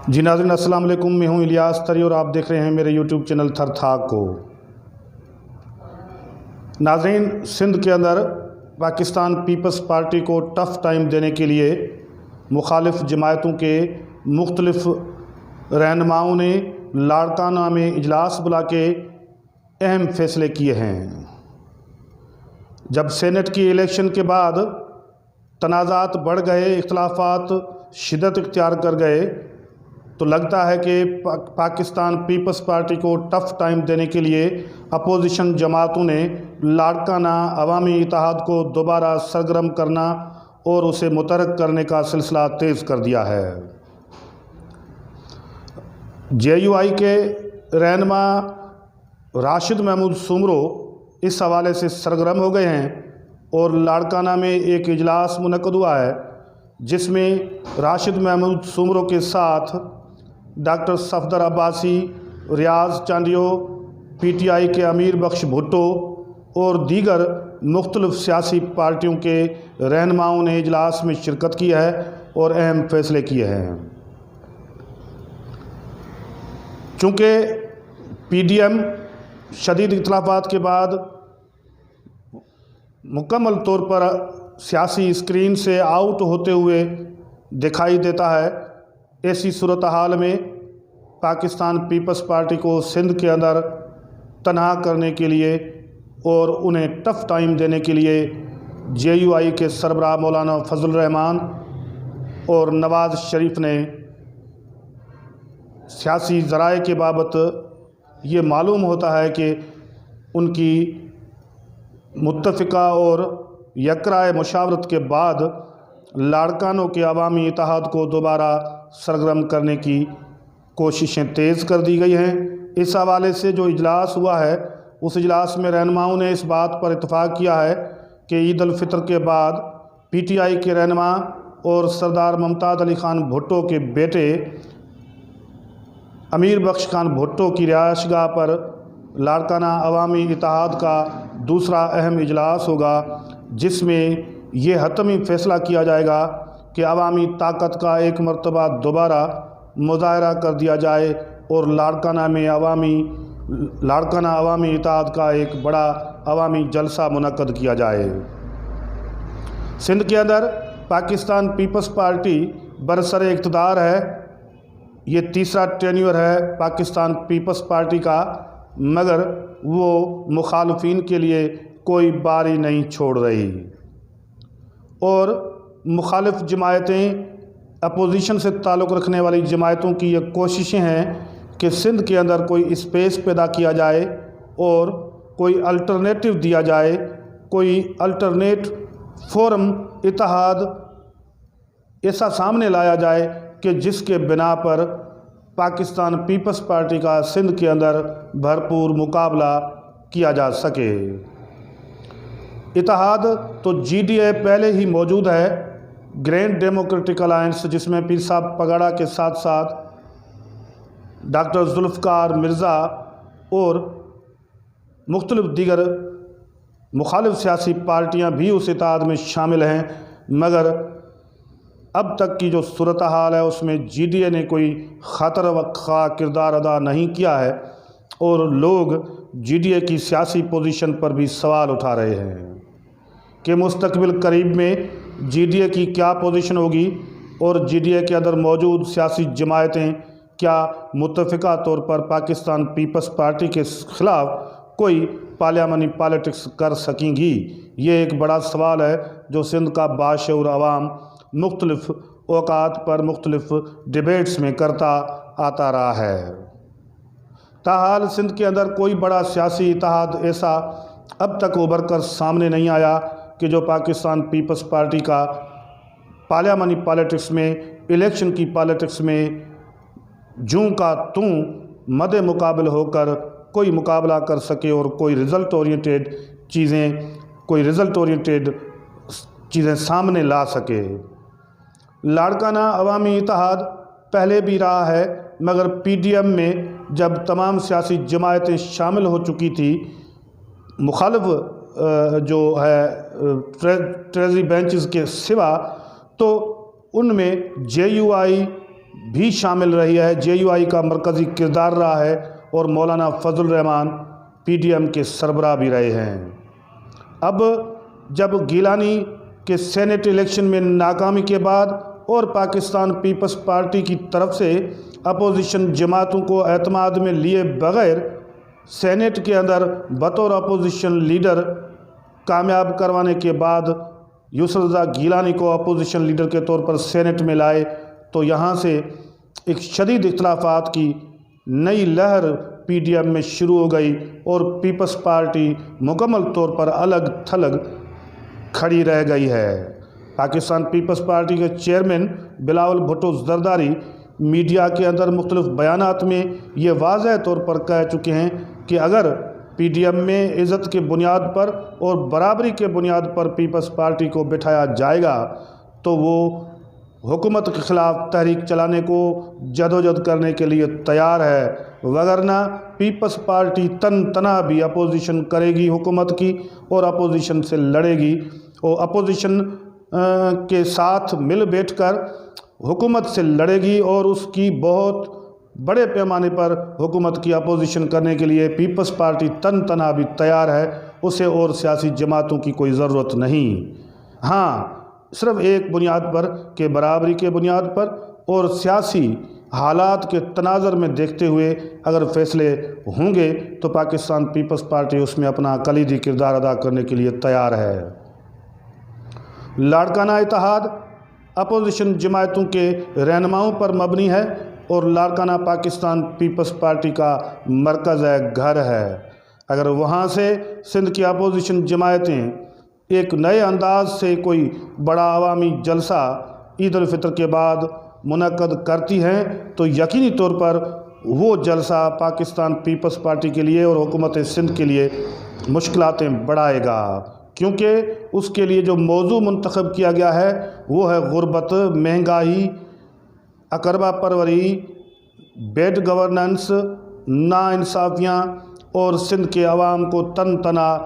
جی ناظرین السلام علیکم، میں ہوں الیاس تری اور آپ دیکھ رہے ہیں میرے یوٹیوب چینل تھر تھاک کو۔ ناظرین، سندھ کے اندر پاکستان پیپلز پارٹی کو ٹف ٹائم دینے کے لیے مخالف جماعتوں کے مختلف رہنماؤں نے لاڑکانہ میں اجلاس بلا کے اہم فیصلے کیے ہیں۔ جب سینٹ کی الیکشن کے بعد تنازعات بڑھ گئے، اختلافات شدت اختیار کر گئے، تو لگتا ہے کہ پاکستان پیپلز پارٹی کو ٹف ٹائم دینے کے لیے اپوزیشن جماعتوں نے لاڑکانہ عوامی اتحاد کو دوبارہ سرگرم کرنا اور اسے متحرک کرنے کا سلسلہ تیز کر دیا ہے۔ جے یو آئی کے رہنما راشد محمود سومرو اس حوالے سے سرگرم ہو گئے ہیں اور لاڑکانہ میں ایک اجلاس منعقد ہوا ہے جس میں راشد محمود سومرو کے ساتھ doctor Safdar Abbasi, Riaz Chandio, P T I کے امیر بخش بھٹو اور دیگر مختلف سیاسی پارٹیوں کے رہنماؤں نے اجلاس میں شرکت کی ہے اور اہم فیصلے کیے ہیں۔ چونکہ پی ڈی ایم شدید اختلافات کے بعد مکمل طور پر سیاسی اسکرین سے آؤٹ ہوتے ہوئے دکھائی دیتا ہے، ایسی صورتحال میں پاکستان پیپلز پارٹی کو سندھ کے اندر تنہا کرنے کے لیے اور انہیں ٹف ٹائم دینے کے لیے جے یو آئی کے سربراہ مولانا فضل الرحمان اور نواز شریف نے سیاسی ذرائع کے بابت یہ معلوم ہوتا ہے کہ ان کی متفقہ اور یکرائے مشاورت کے بعد لاڑکانوں کے عوامی اتحاد کو دوبارہ سرگرم کرنے کی کوششیں تیز کر دی گئی ہیں۔ اس حوالے سے جو اجلاس ہوا ہے، اس اجلاس میں رہنماؤں نے اس بات پر اتفاق کیا ہے کہ عید الفطر کے بعد پی ٹی آئی کے رہنما اور سردار ممتاز علی خان بھٹو کے بیٹے امیر بخش خان بھٹو کی رہائش گاہ پر لاڑکانہ عوامی اتحاد کا دوسرا اہم اجلاس ہوگا، جس میں یہ حتمی فیصلہ کیا جائے گا کہ عوامی طاقت کا ایک مرتبہ دوبارہ مظاہرہ کر دیا جائے اور لاڑکانہ عوامی اتحاد کا ایک بڑا عوامی جلسہ منعقد کیا جائے۔ سندھ کے اندر پاکستان پیپلز پارٹی برسر اقتدار ہے، یہ تیسرا ٹینیور ہے پاکستان پیپلز پارٹی کا، مگر وہ مخالفین کے لیے کوئی باری نہیں چھوڑ رہی اور مخالف جماعتیں، اپوزیشن سے تعلق رکھنے والی جماعتوں کی یہ کوششیں ہیں کہ سندھ کے اندر کوئی اسپیس پیدا کیا جائے اور کوئی الٹرنیٹو دیا جائے، کوئی الٹرنیٹ فورم اتحاد ایسا سامنے لایا جائے کہ جس کے بنا پر پاکستان پیپلز پارٹی کا سندھ کے اندر بھرپور مقابلہ کیا جا سکے۔ اتحاد تو جی ڈی اے پہلے ہی موجود ہے، گرینڈ ڈیموکریٹک الائنس، جس میں پیر صاحب پگاڑا کے ساتھ ساتھ ڈاکٹر ذوالفقار مرزا اور مختلف دیگر مخالف سیاسی پارٹیاں بھی اس اتحاد میں شامل ہیں، مگر اب تک کی جو صورتحال ہے اس میں جی ڈی اے نے کوئی خاطر خواہ کردار ادا نہیں کیا ہے اور لوگ جی ڈی اے کی سیاسی پوزیشن پر بھی سوال اٹھا رہے ہیں کہ مستقبل قریب میں جی ڈی اے کی کیا پوزیشن ہوگی اور جی ڈی اے کے اندر موجود سیاسی جماعتیں کیا متفقہ طور پر پاکستان پیپلز پارٹی کے خلاف کوئی پارلیمانی پالیٹکس کر سکیں گی۔ یہ ایک بڑا سوال ہے جو سندھ کا باشعور عوام مختلف اوقات پر مختلف ڈیبیٹس میں کرتا آتا رہا ہے۔ تاحال سندھ کے اندر کوئی بڑا سیاسی اتحاد ایسا اب تک ابھر کر سامنے نہیں آیا کہ جو پاکستان پیپلز پارٹی کا پارلیمانی پالیٹکس میں، الیکشن کی پالیٹکس میں جوں کا توں مد مقابل ہو کر کوئی مقابلہ کر سکے اور کوئی رزلٹ اورینٹیڈ چیزیں سامنے لا سکے۔ لاڑکانہ عوامی اتحاد پہلے بھی رہا ہے، مگر پی ڈی ایم میں جب تمام سیاسی جماعتیں شامل ہو چکی تھی، مخالف جو ہے ٹریزری بینچز کے سوا، تو ان میں جے یو آئی بھی شامل رہی ہے، JUI کا مرکزی کردار رہا ہے اور مولانا فضل الرحمان PDM کے سربراہ بھی رہے ہیں۔ اب جب گیلانی کے سینیٹ الیکشن میں ناکامی کے بعد اور پاکستان پیپلز پارٹی کی طرف سے اپوزیشن جماعتوں کو اعتماد میں لیے بغیر سینیٹ کے اندر بطور اپوزیشن لیڈر کامیاب کروانے کے بعد یوسف رضا گیلانی کو اپوزیشن لیڈر کے طور پر سینیٹ میں لائے، تو یہاں سے ایک شدید اختلافات کی نئی لہر PDM میں شروع ہو گئی اور پیپلز پارٹی مکمل طور پر الگ تھلگ کھڑی رہ گئی ہے۔ پاکستان پیپلز پارٹی کے چیئرمین بلاول بھٹو زرداری میڈیا کے اندر مختلف بیانات میں یہ واضح طور پر کہہ چکے ہیں کہ اگر PDM میں عزت کے بنیاد پر اور برابری کے بنیاد پر پیپلز پارٹی کو بٹھایا جائے گا تو وہ حکومت کے خلاف تحریک چلانے کو جدوجہد کرنے کے لیے تیار ہے، وگرنہ پیپلز پارٹی تنہا بھی اپوزیشن کرے گی حکومت کی اور اپوزیشن سے لڑے گی اور اپوزیشن کے ساتھ مل بیٹھ کر حکومت سے لڑے گی اور اس کی بہت بڑے پیمانے پر حکومت کی اپوزیشن کرنے کے لیے پیپلز پارٹی تنہا بھی تیار ہے، اسے اور سیاسی جماعتوں کی کوئی ضرورت نہیں۔ ہاں، صرف ایک بنیاد پر کہ برابری کے بنیاد پر اور سیاسی حالات کے تناظر میں دیکھتے ہوئے اگر فیصلے ہوں گے تو پاکستان پیپلز پارٹی اس میں اپنا کلیدی کردار ادا کرنے کے لیے تیار ہے۔ لاڑکانہ اتحاد اپوزیشن جماعتوں کے رہنماؤں پر مبنی ہے اور لاڑکانہ پاکستان پیپلز پارٹی کا مرکز گھر ہے۔ اگر وہاں سے سندھ کی اپوزیشن جماعتیں ایک نئے انداز سے کوئی بڑا عوامی جلسہ عید الفطر کے بعد منعقد کرتی ہیں تو یقینی طور پر وہ جلسہ پاکستان پیپلز پارٹی کے لیے اور حکومت سندھ کے لیے مشکلاتیں بڑھائے گا، کیونکہ اس کے لیے جو موضوع منتخب کیا گیا ہے وہ ہے غربت، مہنگائی، اقربا پروری، بیڈ گورننس، ناانصافیاں اور سندھ کے عوام کو تنہا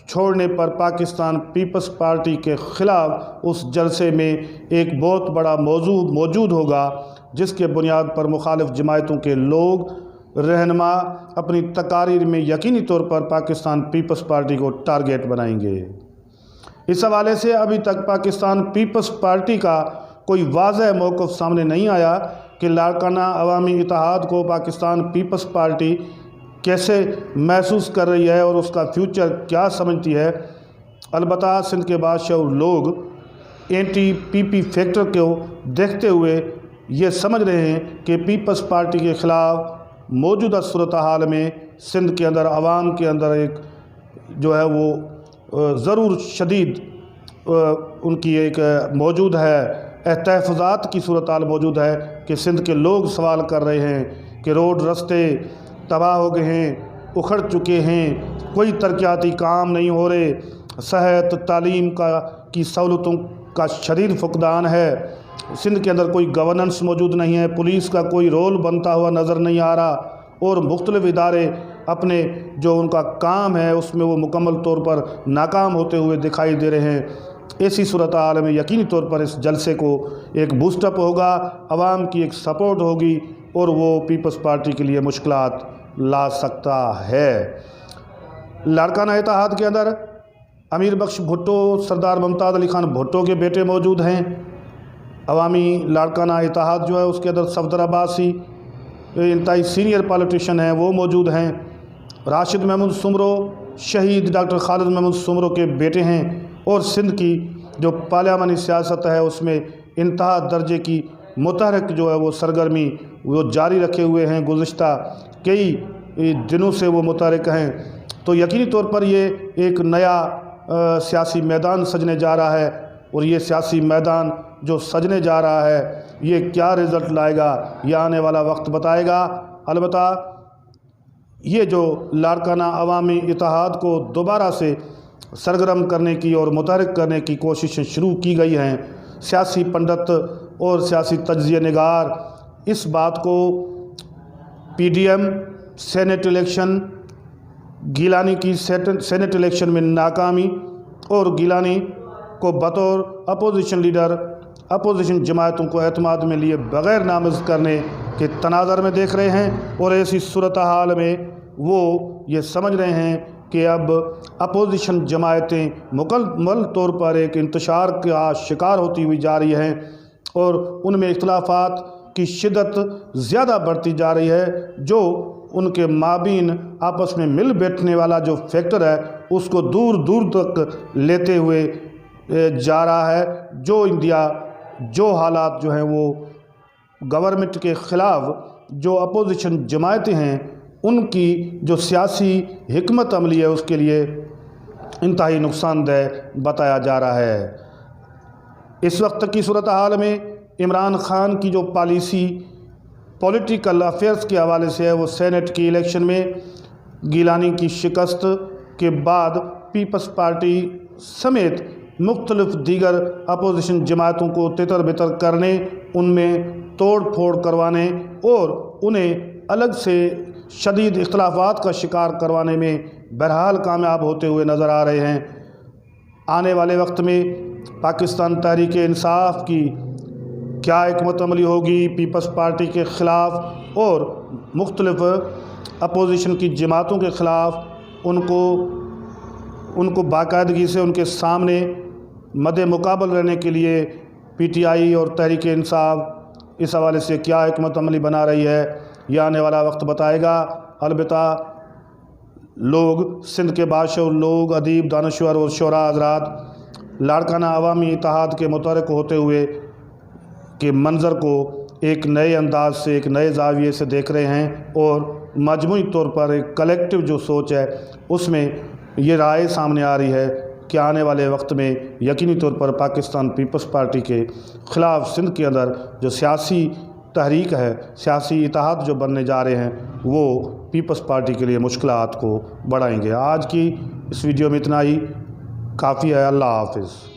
چھوڑنے پر پاکستان پیپلز پارٹی کے خلاف اس جلسے میں ایک بہت بڑا موضوع موجود ہوگا، جس کے بنیاد پر مخالف جماعتوں کے لوگ رہنما اپنی تقاریر میں یقینی طور پر پاکستان پیپلز پارٹی کو ٹارگیٹ بنائیں گے۔ اس حوالے سے ابھی تک پاکستان پیپلز پارٹی کا کوئی واضح موقف سامنے نہیں آیا کہ لاڑکانہ عوامی اتحاد کو پاکستان پیپلز پارٹی کیسے محسوس کر رہی ہے اور اس کا فیوچر کیا سمجھتی ہے۔ البتہ سندھ کے بادشاہ لوگ اینٹی PP فیکٹر کو دیکھتے ہوئے یہ سمجھ رہے ہیں کہ پیپلز پارٹی کے خلاف موجودہ صورتحال میں سندھ کے اندر عوام کے اندر ایک جو ہے وہ ضرور شدید ان کی ایک موجود ہے، تحفظات کی صورتحال موجود ہے کہ سندھ کے لوگ سوال کر رہے ہیں کہ روڈ رستے تباہ ہو گئے ہیں، اکھڑ چکے ہیں، کوئی ترقیاتی کام نہیں ہو رہے، صحت تعلیم کی سہولتوں کا شدید فقدان ہے، سندھ کے اندر کوئی گورننس موجود نہیں ہے، پولیس کا کوئی رول بنتا ہوا نظر نہیں آ رہا اور مختلف ادارے اپنے جو ان کا کام ہے اس میں وہ مکمل طور پر ناکام ہوتے ہوئے دکھائی دے رہے ہیں۔ ایسی صورتحال میں یقینی طور پر اس جلسے کو ایک بوسٹ اپ ہوگا، عوام کی ایک سپورٹ ہوگی اور وہ پیپلز پارٹی کے لیے مشکلات لا سکتا ہے۔ لاڑکانہ اتحاد کے اندر امیر بخش بھٹو، سردار ممتاز علی خان بھٹو کے بیٹے موجود ہیں۔ عوامی لاڑکانہ اتحاد جو ہے اس کے اندر صفدر عباسی انتہائی سینئر پالیٹیشین ہیں، وہ موجود ہیں۔ راشد محمود سمرو شہید ڈاکٹر خالد محمود سمرو کے بیٹے ہیں اور سندھ کی جو پارلیمانی سیاست ہے اس میں انتہا درجے کی متحرک جو ہے وہ سرگرمی وہ جاری رکھے ہوئے ہیں، گزشتہ کئی دنوں سے وہ متحرک ہیں۔ تو یقینی طور پر یہ ایک نیا سیاسی میدان سجنے جا رہا ہے اور یہ سیاسی میدان جو سجنے جا رہا ہے یہ کیا رزلٹ لائے گا یہ آنے والا وقت بتائے گا۔ البتہ یہ جو لاڑکانہ عوامی اتحاد کو دوبارہ سے سرگرم کرنے کی اور متحرک کرنے کی کوششیں شروع کی گئی ہیں، سیاسی پنڈت اور سیاسی تجزیہ نگار اس بات کو PDM سینیٹ الیکشن، گیلانی کی سینیٹ الیکشن میں ناکامی اور گیلانی کو بطور اپوزیشن لیڈر اپوزیشن جماعتوں کو اعتماد میں لیے بغیر نامزد کرنے کے تناظر میں دیکھ رہے ہیں، اور ایسی صورتحال میں وہ یہ سمجھ رہے ہیں کہ اب اپوزیشن جماعتیں مکمل طور پر ایک انتشار کا شکار ہوتی ہوئی جا رہی ہیں، اور ان میں اختلافات کی شدت زیادہ بڑھتی جا رہی ہے، جو ان کے مابین آپس میں مل بیٹھنے والا جو فیکٹر ہے اس کو دور دور تک لیتے ہوئے جا رہا ہے۔ جو حالات جو ہیں وہ گورنمنٹ کے خلاف جو اپوزیشن جماعتیں ہیں ان کی جو سیاسی حکمت عملی ہے اس کے لیے انتہائی نقصان دہ بتایا جا رہا ہے۔ اس وقت کی صورتحال میں عمران خان کی جو پالیسی پولیٹیکل افیئرز کے حوالے سے ہے، وہ سینٹ کی الیکشن میں گیلانی کی شکست کے بعد پیپلز پارٹی سمیت مختلف دیگر اپوزیشن جماعتوں کو تتر بتر کرنے، ان میں توڑ پھوڑ کروانے اور انہیں الگ سے شدید اختلافات کا شکار کروانے میں بہرحال کامیاب ہوتے ہوئے نظر آ رہے ہیں۔ آنے والے وقت میں پاکستان تحریک انصاف کی کیا حکمت عملی ہوگی پیپلز پارٹی کے خلاف اور مختلف اپوزیشن کی جماعتوں کے خلاف، ان کو باقاعدگی سے ان کے سامنے مد مقابل رہنے کے لیے پی ٹی آئی اور تحریک انصاف اس حوالے سے کیا حکمت عملی بنا رہی ہے، یہ آنے والا وقت بتائے گا۔ البتہ لوگ، سندھ کے باشعور لوگ، ادیب، دانشور اور شعراء حضرات لاڑکانہ عوامی اتحاد کے متحرک ہوتے ہوئے کے منظر کو ایک نئے انداز سے، ایک نئے زاویے سے دیکھ رہے ہیں، اور مجموعی طور پر ایک کلیکٹیو جو سوچ ہے اس میں یہ رائے سامنے آ رہی ہے کہ آنے والے وقت میں یقینی طور پر پاکستان پیپلز پارٹی کے خلاف سندھ کے اندر جو سیاسی تحریک ہے، سیاسی اتحاد جو بننے جا رہے ہیں، وہ پیپلز پارٹی کے لیے مشکلات کو بڑھائیں گے۔ آج کی اس ویڈیو میں اتنا ہی کافی ہے۔ اللہ حافظ۔